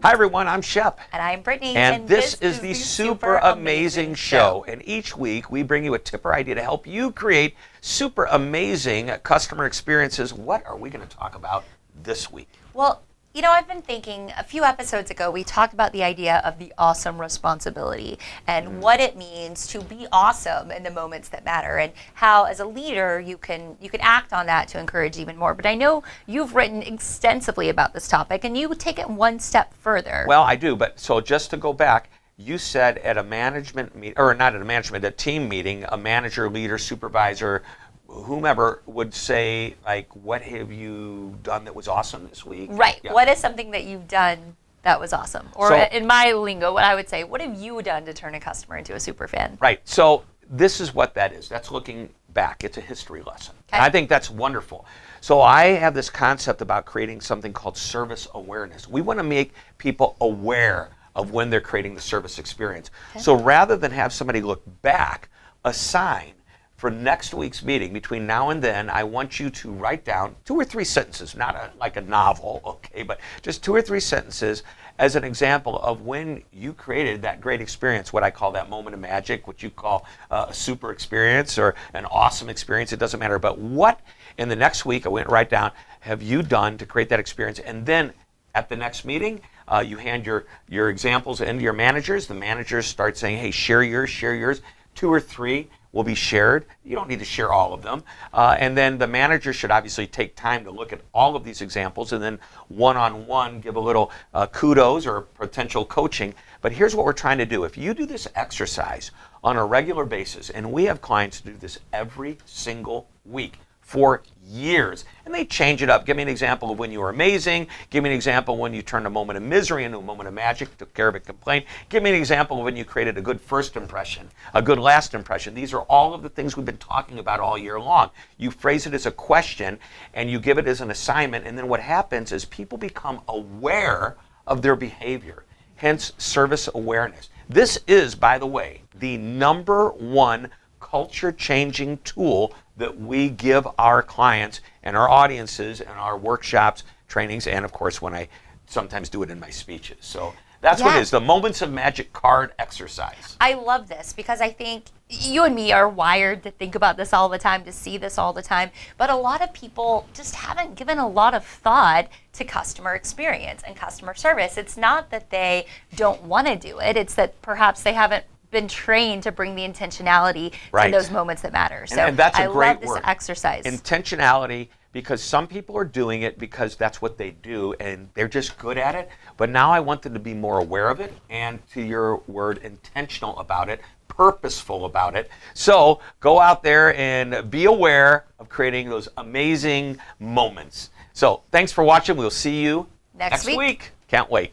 Hi everyone, I'm Shep. And I'm Brittany. And this is the Super Amazing Show. And each week we bring you a tip or idea to help you create super amazing customer experiences. What are we going to talk about this week? Well, you know, I've been thinking a few episodes ago, we talked about the idea of the awesome responsibility and what it means to be awesome in the moments that matter, and how as a leader you can act on that to encourage even more. But I know you've written extensively about this topic and you take it one step further. Well, I do, but so just to go back, you said at a management meeting, or not at a management, a team meeting, a manager, leader, supervisor, whomever would say, like, what have you done that was awesome this week? Right. Yeah. What is something that you've done that was awesome? Or So, in my lingo, what I would say, what have you done to turn a customer into a super fan? Right. So this is what that is. That's looking back. It's a history lesson. Okay. And I think that's wonderful. So I have this concept about creating something called service awareness. We want to make people aware of when they're creating the service experience. Okay. So rather than have somebody look back, assign for next week's meeting, between now and then, I want you to write down 2 or 3 sentences, not like a novel, okay, but just 2 or 3 sentences as an example of when you created that great experience, what I call that moment of magic, what you call a super experience or an awesome experience, it doesn't matter. But what in the next week, I went right down, have you done to create that experience? And then at the next meeting, you hand your examples into your managers. The managers start saying, hey, share yours, share yours. 2 or 3 will be shared. You don't need to share all of them. And then the manager should obviously take time to look at all of these examples and then one-on-one give a little kudos or potential coaching. But here's what we're trying to do. If you do this exercise on a regular basis, and we have clients do this every single week for years, and they change it up. Give me an example of when you were amazing. Give me an example when you turned a moment of misery into a moment of magic, took care of a complaint. Give me an example of when you created a good first impression, a good last impression. These are all of the things we've been talking about all year long. You phrase it as a question and you give it as an assignment, and then what happens is people become aware of their behavior, hence service awareness. This is, by the way, the #1 culture-changing tool that we give our clients and our audiences and our workshops, trainings, and of course when I sometimes do it in my speeches. So that's what it is, the Moments of Magic card exercise. I love this because I think you and me are wired to think about this all the time, to see this all the time, but a lot of people just haven't given a lot of thought to customer experience and customer service. It's not that they don't want to do it, it's that perhaps they haven't been trained to bring the intentionality to those moments that matter. So and that's a great love this word. exercise. Intentionality, because some people are doing it because that's what they do and they're just good at it. But now I want them to be more aware of it and, to your word, intentional about it, purposeful about it. So go out there and be aware of creating those amazing moments. So thanks for watching. We'll see you next week. Can't wait.